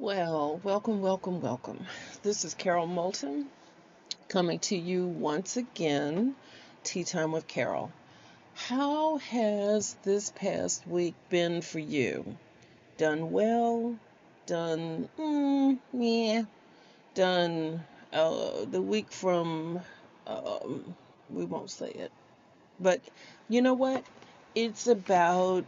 Well, welcome, welcome, welcome. This is Carol Moulton coming to you once again, Tea Time with Carol. How has this past week been for you? Done well? Done, yeah. Done the week from, um, we won't say it. But you know what? It's about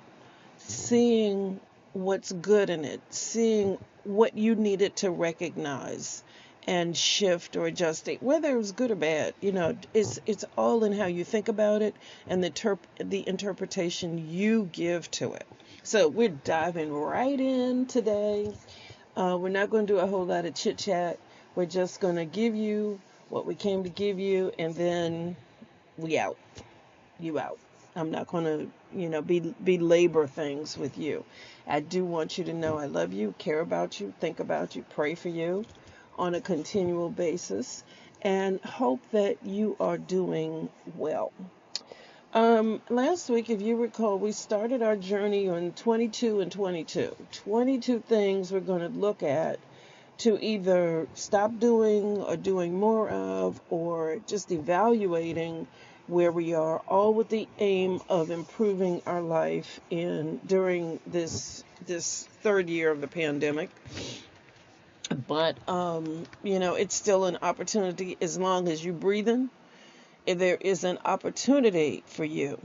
seeing what's good in it, seeing what you needed to recognize and shift or adjust it, whether it was good or bad. It's all in how you think about it and the interpretation you give to it. So we're diving right in today. We're not going to do a whole lot of chit chat. We're just going to give you what we came to give you, and then we out. You out. I'm not going to, belabor things with you. I do want you to know I love you, care about you, think about you, pray for you on a continual basis, and hope that you are doing well. Last week, if you recall, we started our journey on 22 and 22. 22 things we're going to look at to either stop doing or doing more of, or just evaluating where we are, all with the aim of improving our life in during this third year of the pandemic. But it's still an opportunity as long as you're breathing. There is an opportunity for you.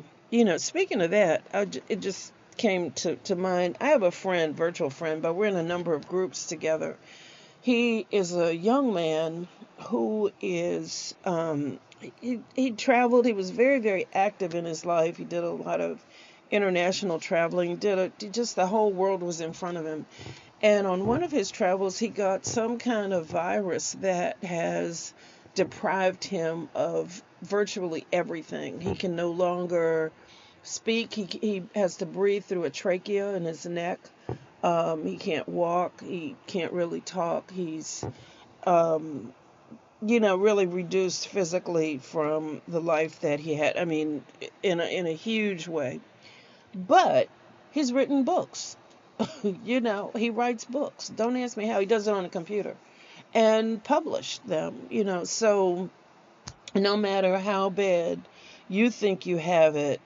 Speaking of that, it just came to mind. I have a friend, virtual friend, but we're in a number of groups together. He is a young man who is, he traveled. He was very, very active in his life. He did a lot of international traveling, just the whole world was in front of him. And on one of his travels, he got some kind of virus that has deprived him of virtually everything. He can no longer speak. He has to breathe through a trachea in his neck. He can't walk. He can't really talk. He's, really reduced physically from the life that he had. I mean, in a huge way. But he's written books. He writes books. Don't ask me how. He does it on a computer and published them. So no matter how bad you think you have it,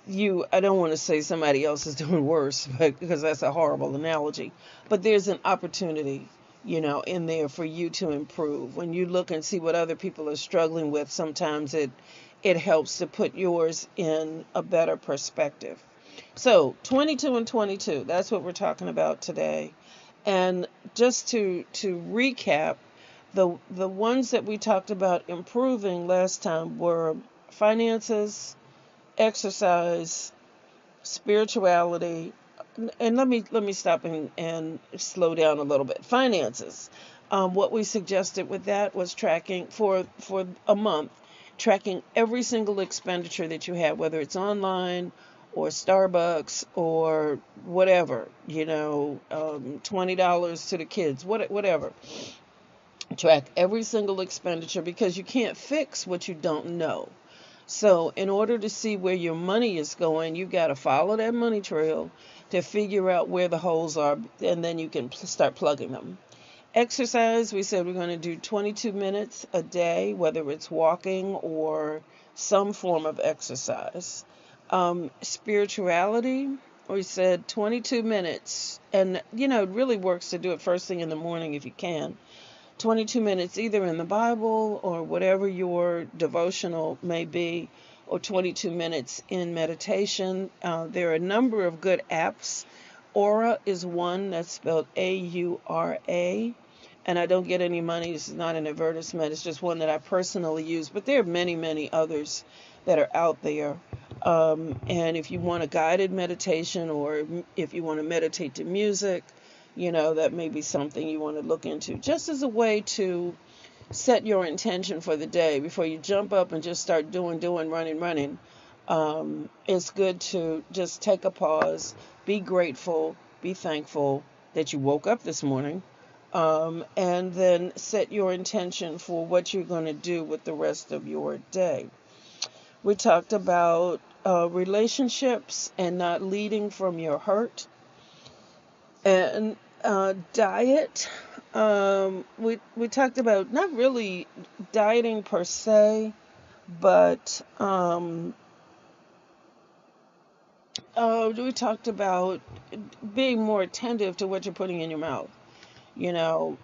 I don't want to say somebody else is doing worse, but because that's a horrible analogy, but there's an opportunity, in there for you to improve. When you look and see what other people are struggling with, sometimes it helps to put yours in a better perspective. So 22 and 22, that's what we're talking about today. And just to recap, the ones that we talked about improving last time were finances, exercise, spirituality, and let me stop and slow down a little bit. Finances. What we suggested with that was tracking for a month, tracking every single expenditure that you have, whether it's online or Starbucks or whatever, $20 to the kids, whatever. Track every single expenditure because you can't fix what you don't know. So, in order to see where your money is going, you've got to follow that money trail to figure out where the holes are, and then you can start plugging them. Exercise, we said we're going to do 22 minutes a day, whether it's walking or some form of exercise. Spirituality, we said 22 minutes, and it really works to do it first thing in the morning if you can. 22 minutes either in the Bible or whatever your devotional may be, or 22 minutes in meditation. There are a number of good apps. Aura is one, that's spelled Aura, and I don't get any money. This is not an advertisement. It's just one that I personally use, but there are many, many others that are out there. And if you want a guided meditation, or if you want to meditate to music, that may be something you want to look into, just as a way to set your intention for the day before you jump up and just start doing, running. It's good to just take a pause, be grateful, be thankful that you woke up this morning, and then set your intention for what you're going to do with the rest of your day. We talked about relationships and not leading from your hurt. And Diet. We talked about not really dieting per se, but we talked about being more attentive to what you're putting in your mouth. And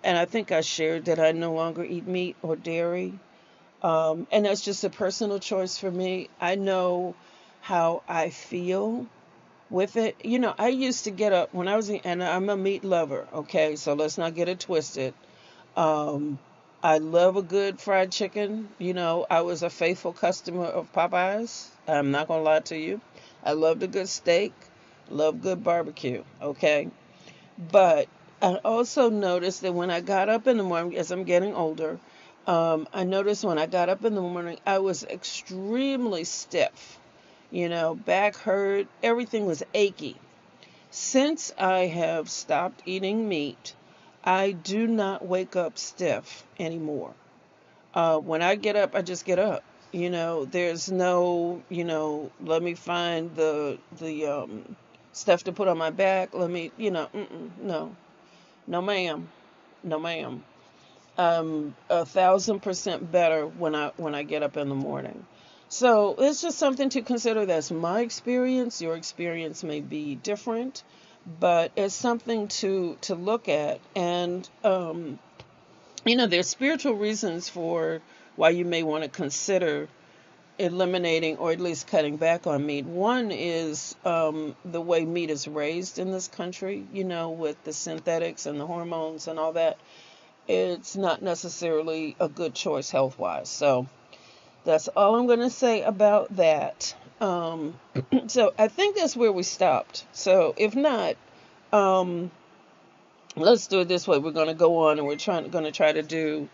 I think I shared that I no longer eat meat or dairy. And that's just a personal choice for me. I know how I feel with it. I used to get up when I was, and I'm a meat lover, okay? So let's not get it twisted. Um, I love a good fried chicken. I was a faithful customer of Popeyes. I'm not going to lie to you. I loved a good steak, love good barbecue, okay? But I also noticed that when I got up in the morning, as I'm getting older, I noticed when I got up in the morning, I was extremely stiff. Back hurt, everything was achy. Since I have stopped eating meat, I do not wake up stiff anymore. When I get up, I just get up. There's no, let me find the stuff to put on my back. Let me, no, no, ma'am, no, ma'am. 1,000% better when I get up in the morning. So it's just something to consider. That's my experience. Your experience may be different, but it's something to look at. And there's spiritual reasons for why you may want to consider eliminating or at least cutting back on meat. One is the way meat is raised in this country. With the synthetics and the hormones and all that, it's not necessarily a good choice health wise. So that's all I'm going to say about that. So I think that's where we stopped. So if not, let's do it this way. We're going to go on and we're going to try to do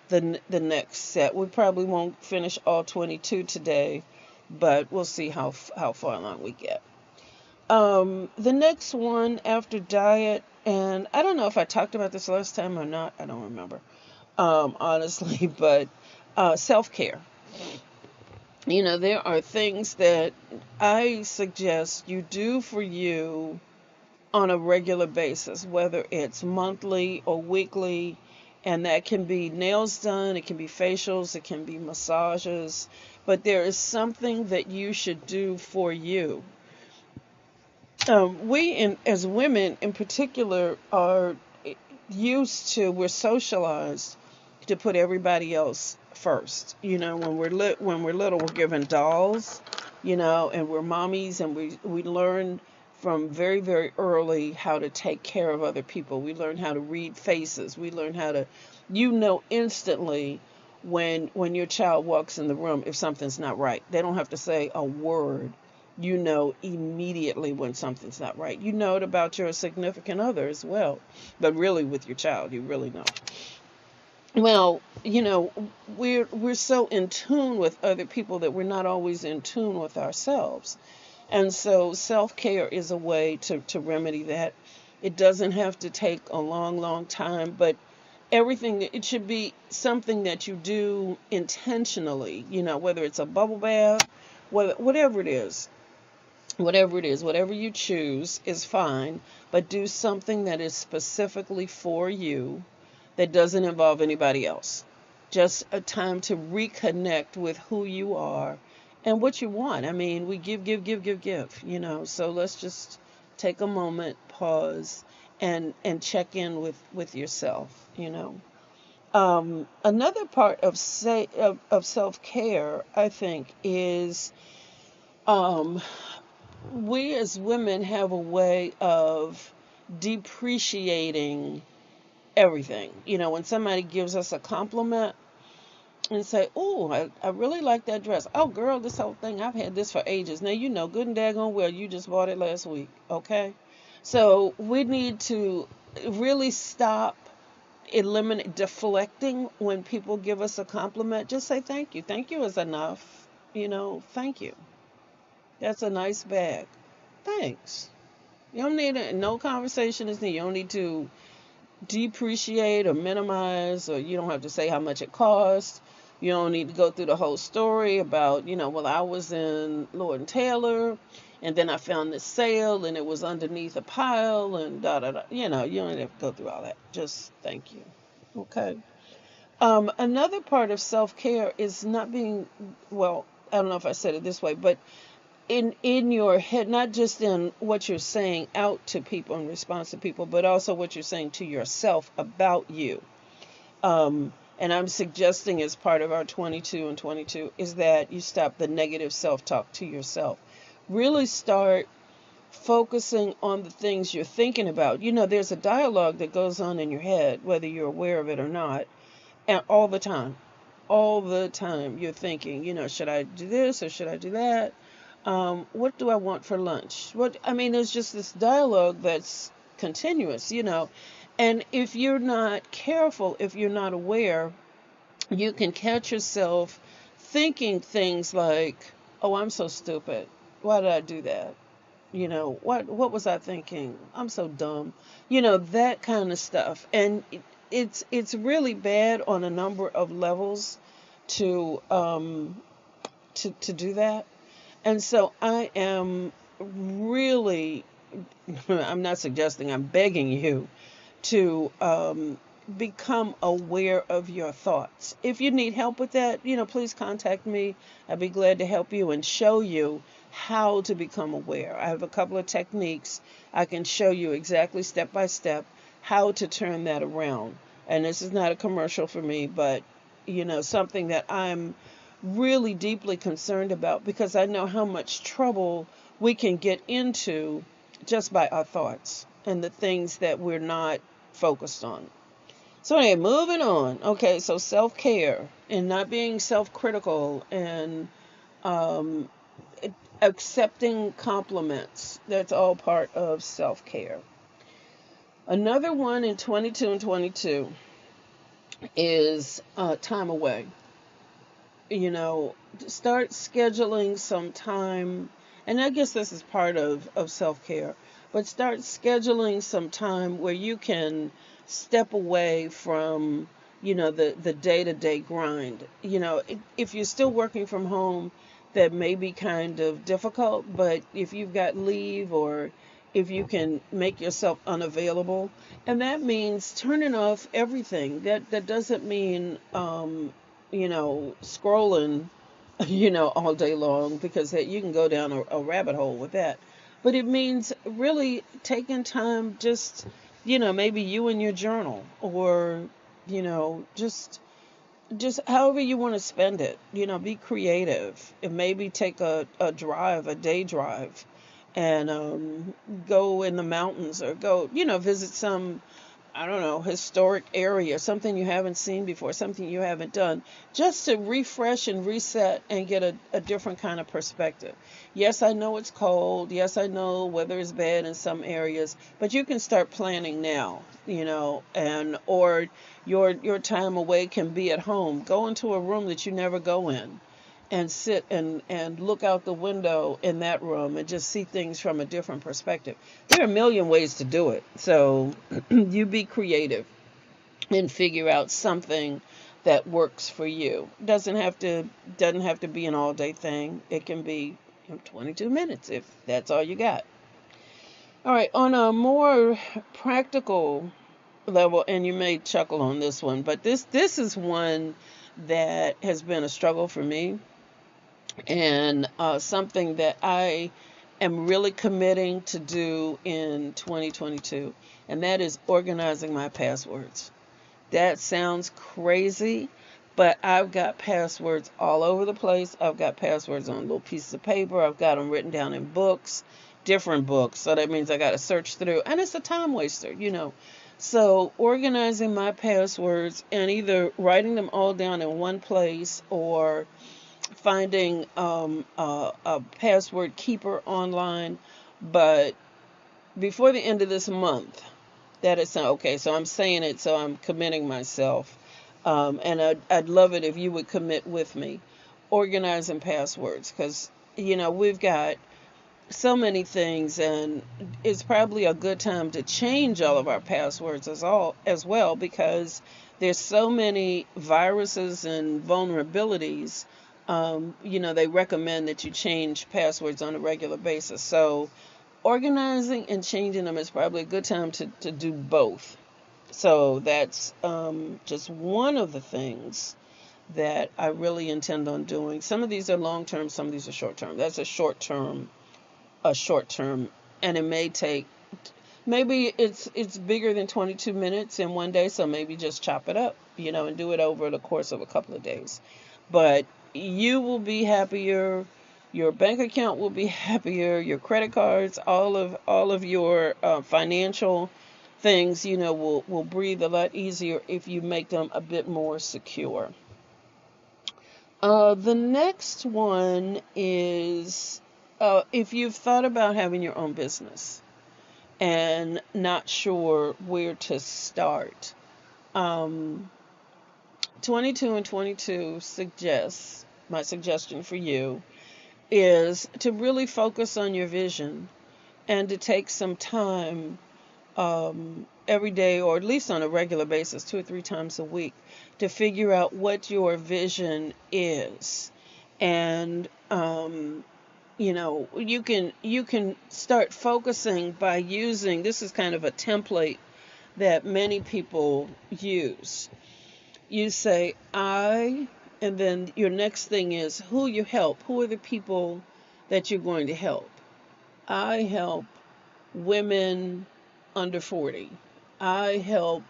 the next set. We probably won't finish all 22 today, but we'll see how far along we get. The next one after diet, and I don't know if I talked about this last time or not. I don't remember, honestly, but self-care. There are things that I suggest you do for you on a regular basis, whether it's monthly or weekly, and that can be nails done, it can be facials, it can be massages, but there is something that you should do for you. As women in particular, are we're socialized to put everybody else first. When we're little, we're given dolls, and we're mommies, and we learn from very, very early how to take care of other people. We learn how to read faces. We learn how to, instantly when your child walks in the room if something's not right. They don't have to say a word. Immediately when something's not right. You know it about your significant other as well. But really with your child, you really know. Well, we're so in tune with other people that we're not always in tune with ourselves. And so self-care is a way to remedy that. It doesn't have to take a long, long time, but it should be something that you do intentionally, whether it's a bubble bath, whatever it is. Whatever you choose is fine, but do something that is specifically for you that doesn't involve anybody else. Just a time to reconnect with who you are and what you want. I mean, we give, so let's just take a moment, pause, and check in with yourself, Another part of self-care, I think, is we as women have a way of depreciating everything. When somebody gives us a compliment and say, "Oh, I really like that dress." "Oh, girl, this whole thing, I've had this for ages." Now, good and daggone well, you just bought it last week, okay? So we need to really stop deflecting when people give us a compliment. Just say thank you. Thank you is enough. Thank you. That's a nice bag. Thanks. You don't need no conversation is needed. You don't need to depreciate or minimize, or you don't have to say how much it costs. You don't need to go through the whole story about, well, I was in Lord and Taylor And then I found this sale and it was underneath a pile and da da da. You know, you don't have to go through all that. Just thank you. Okay. Another part of self-care is not being, well, I don't know if I said it this way, but in your head, not just in what you're saying out to people in response to people, but also what you're saying to yourself about you. And I'm suggesting as part of our 22 and 22 is that you stop the negative self-talk to yourself. Really start focusing on the things you're thinking about. You know, there's a dialogue that goes on in your head, whether you're aware of it or not, and all the time. All the time you're thinking, you know, should I do this or should I do that? What do I want for lunch? What I mean, there's just this dialogue that's continuous, you know. And if you're not careful, if you're not aware, you can catch yourself thinking things like, "Oh, I'm so stupid. Why did I do that? You know, what was I thinking? I'm so dumb." You know, that kind of stuff. And it's really bad on a number of levels to to do that. And so I am really, I'm not suggesting, I'm begging you to become aware of your thoughts. If you need help with that, you know, please contact me. I'd be glad to help you and show you how to become aware. I have a couple of techniques. I can show you exactly step by step how to turn that around. And this is not a commercial for me, but, you know, something that I'm really deeply concerned about because I know how much trouble we can get into just by our thoughts and the things that we're not focused on. So anyway, moving on. Okay, so self-care and not being self-critical and um, accepting compliments. That's all part of self-care. Another one in 22 and 22 is time away. You know, start scheduling some time, and I guess this is part of self-care, but start scheduling some time where you can step away from, you know, the day-to-day grind. You know, if you're still working from home, that may be kind of difficult, but if you've got leave or if you can make yourself unavailable, and that means turning off everything. That doesn't mean you know, scrolling, you know, all day long because you can go down a rabbit hole with that. But it means really taking time, just, you know, maybe you and your journal or, you know, just however you want to spend it, you know, be creative and maybe take a drive, a day drive and go in the mountains or go, you know, visit some, I don't know, historic area, something you haven't seen before, something you haven't done, just to refresh and reset and get a different kind of perspective. Yes, I know it's cold. Yes, I know weather is bad in some areas, but you can start planning now, you know, and or your time away can be at home. Go into a room that you never go in and sit and look out the window in that room and just see things from a different perspective. There are a million ways to do it. So you be creative and figure out something that works for you. Doesn't have to be an all day thing. It can be 22 minutes if that's all you got. All right, on a more practical level, and you may chuckle on this one, but this is one that has been a struggle for me and something that I am really committing to do in 2022, and that is organizing my passwords. That sounds crazy, but I've got passwords all over the place. I've got passwords on little pieces of paper. I've got them written down in books, different books. So that means I got to search through, and it's a time waster, you know. So organizing my passwords and either writing them all down in one place or finding a password keeper online. But before the end of this month, that is okay. So I'm saying it, so I'm committing myself. And I'd love it if you would commit with me, organizing passwords, because you know we've got so many things, and it's probably a good time to change all of our passwords as well because there's so many viruses and vulnerabilities They recommend that you change passwords on a regular basis. So organizing and changing them is probably a good time to do both. So that's just one of the things that I really intend on doing. Some of these are long term, some of these are short term. That's a short term, and it may take, maybe it's bigger than 22 minutes in one day, so maybe just chop it up, and do it over the course of a couple of days. But you will be happier, your bank account will be happier, your credit cards, all of your financial things, will breathe a lot easier if you make them a bit more secure. The next one is, if you've thought about having your own business and not sure where to start. 22 and 22 suggests, my suggestion for you is to really focus on your vision and to take some time every day, or at least on a regular basis, 2 or 3 times a week, to figure out what your vision is. And you can start focusing by using, this is kind of a template that many people use. You say I, and then your next thing is who you help. Who are the people that you're going to help? I help women under 40. I help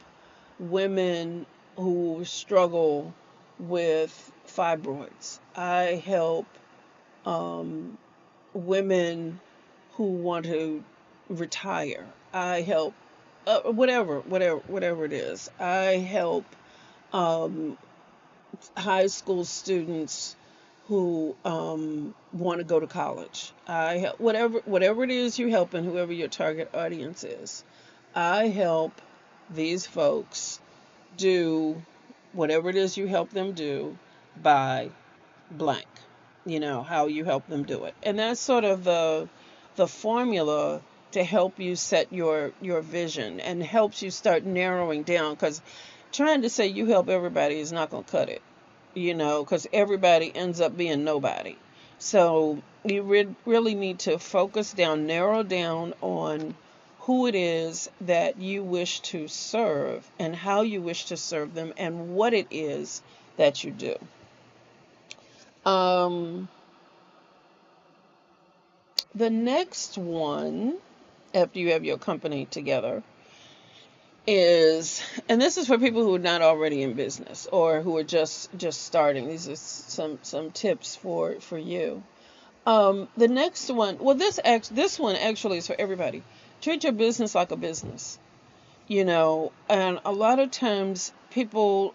women who struggle with fibroids. I help women who want to retire. I help whatever it is. I help um, high school students who want to go to college. I help whatever it is you're helping, whoever your target audience is. I help these folks do whatever it is you help them do by blank. How you help them do it. And that's sort of the formula to help you set your vision and helps you start narrowing down, because trying to say you help everybody is not going to cut it, because everybody ends up being nobody. So you really need to focus down, narrow down on who it is that you wish to serve and how you wish to serve them and what it is that you do. Um, the next one, after you have your company together, is, and this is for people who are not already in business or who are just starting. These are some tips for you. The next one, well, this one actually is for everybody. Treat your business like a business. And a lot of times people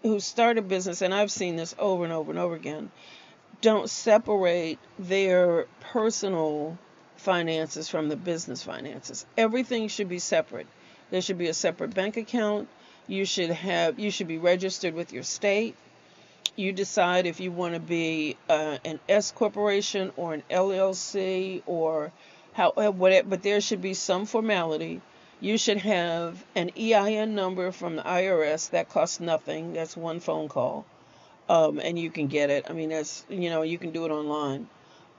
who start a business, and I've seen this over and over and over again, don't separate their personal finances from the business finances. Everything should be separate. There should be a separate bank account. You should be registered with your state. You decide if you want to be an S corporation or an LLC or whatever, but there should be some formality. You should have an EIN number from the IRS. That costs nothing. That's one phone call. And you can get it. I mean, you can do it online.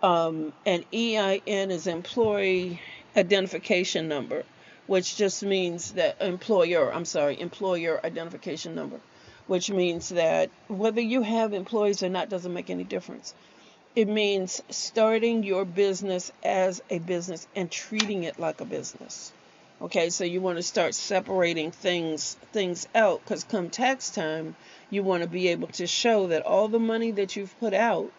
An EIN is employee identification number, which just means that employer identification number, which means that whether you have employees or not doesn't make any difference. It means starting your business as a business and treating it like a business. Okay, so you want to start separating things out, because come tax time, you want to be able to show that all the money that you've put out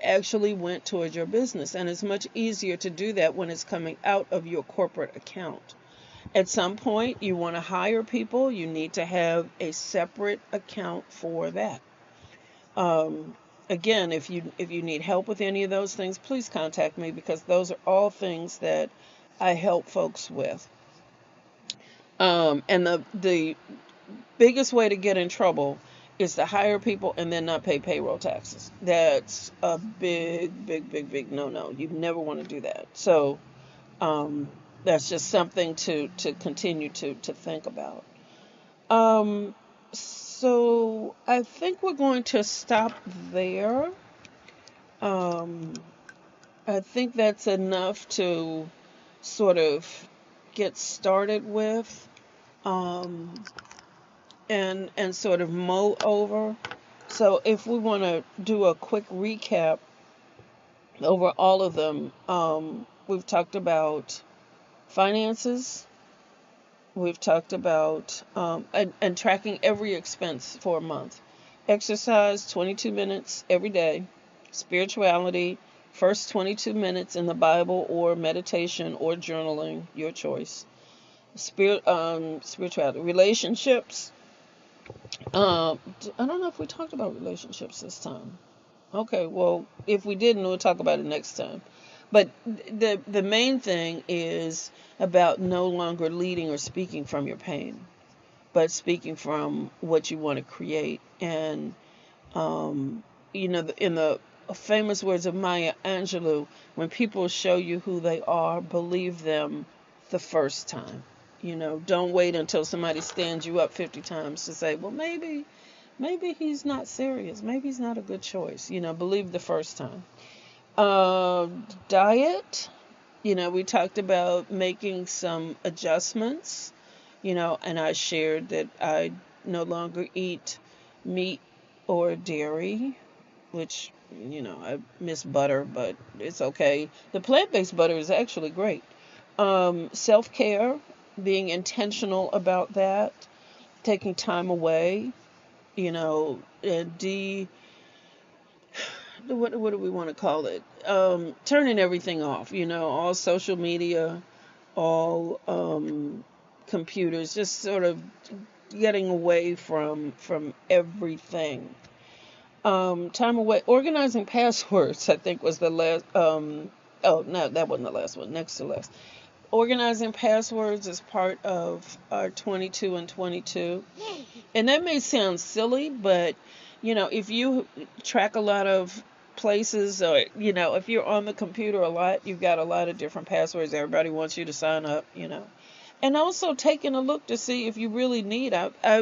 actually went towards your business. And it's much easier to do that when it's coming out of your corporate account. At some point, you want to hire people, you need to have a separate account for that. Again, if you need help with any of those things, please contact me, because those are all things that I help folks with. And the biggest way to get in trouble is to hire people and then not pay payroll taxes. That's a big no. You never want to do that. So that's just something to continue to think about. So I think we're going to stop there. Um, I think that's enough to sort of get started with, um, and sort of mull over. So if we want to do a quick recap over all of them, we've talked about finances. We've talked about and tracking every expense for a month. Exercise 22 minutes every day. Spirituality, first 22 minutes in the Bible or meditation or journaling, your choice. Spirituality. Relationships. I don't know if we talked about relationships this time. Okay, well, if we didn't, we'll talk about it next time. But the main thing is about no longer leading or speaking from your pain, but speaking from what you want to create. And um, in the famous words of Maya Angelou, when people show you who they are, believe them the first time. Don't wait until somebody stands you up 50 times to say, well, maybe he's not serious. Maybe he's not a good choice. Believe the first time. Uh, Diet. We talked about making some adjustments, and I shared that I no longer eat meat or dairy, which, I miss butter, but it's okay. The plant-based butter is actually great. Self-care, being intentional about that, taking time away, and what do we want to call it? Turning everything off, all social media, all computers, just sort of getting away from everything. Time away, organizing passwords. I think was the last. Oh no, that wasn't the last one. Next to last. Organizing passwords is part of our 22 and 22, and that may sound silly, but if you track a lot of places, or if you're on the computer a lot, you've got a lot of different passwords. Everybody wants you to sign up. And also taking a look to see if you really need.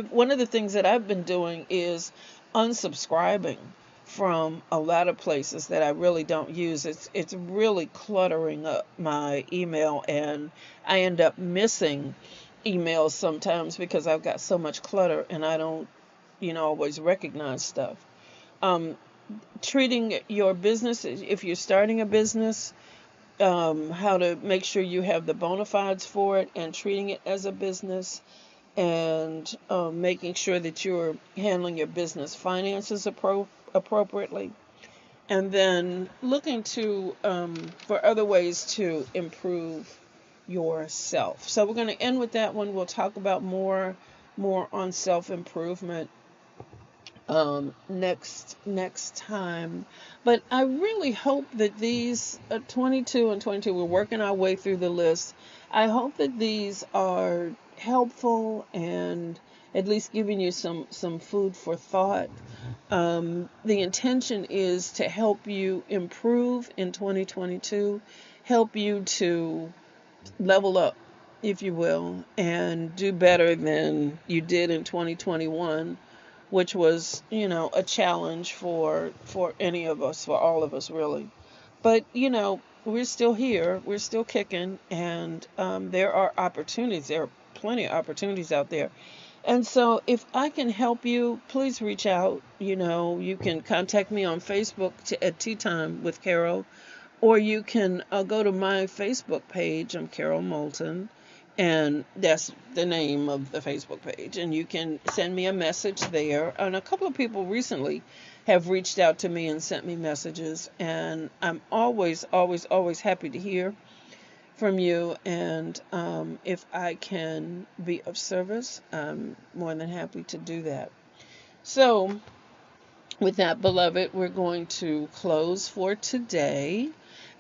One of the things that I've been doing is unsubscribing from a lot of places that I really don't use. It's really cluttering up my email, and I end up missing emails sometimes because I've got so much clutter and I don't, always recognize stuff. Um, Treating your business, if you're starting a business, how to make sure you have the bona fides for it and treating it as a business, and making sure that you're handling your business finances appropriately, and then looking to for other ways to improve yourself. So we're going to end with that one. We'll talk about more on self-improvement next time. But I really hope that these 22 and 22, we're working our way through the list. I hope that these are helpful and at least giving you some food for thought. The intention is to help you improve in 2022, help you to level up, if you will, and do better than you did in 2021, which was, a challenge for any of us, for all of us, really. But, we're still here, we're still kicking, and there are opportunities. There are plenty of opportunities out there. And so if I can help you, please reach out. You can contact me on Facebook at Tea Time with Carol, or you can go to my Facebook page. I'm Carol Moulton, and that's the name of the Facebook page. And you can send me a message there. And a couple of people recently have reached out to me and sent me messages. And I'm always, always, always happy to hear from you. And if I can be of service, I'm more than happy to do that. So, with that, beloved, we're going to close for today.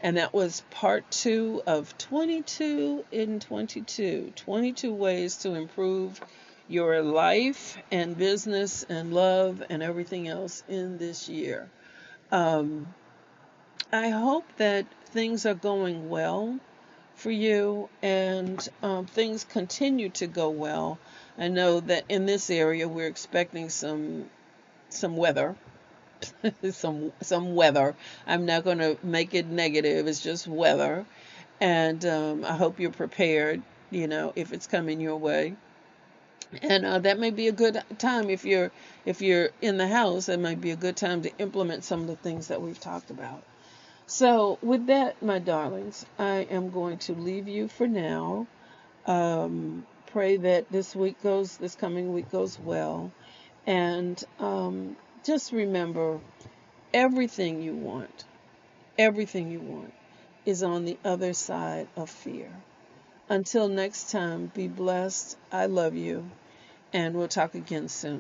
And that was part 2 of 22 in 22. 22 ways to improve your life and business and love and everything else in this year. I hope that things are going well for you, and things continue to go well. I know that in this area we're expecting some weather, some weather. I'm not going to make it negative. It's just weather, and I hope you're prepared. If it's coming your way, and that may be a good time if you're in the house. It might be a good time to implement some of the things that we've talked about. So, with that, my darlings, I am going to leave you for now. Pray that this coming week goes well. And just remember, everything you want, everything you want is on the other side of fear. Until next time, be blessed. I love you. And we'll talk again soon.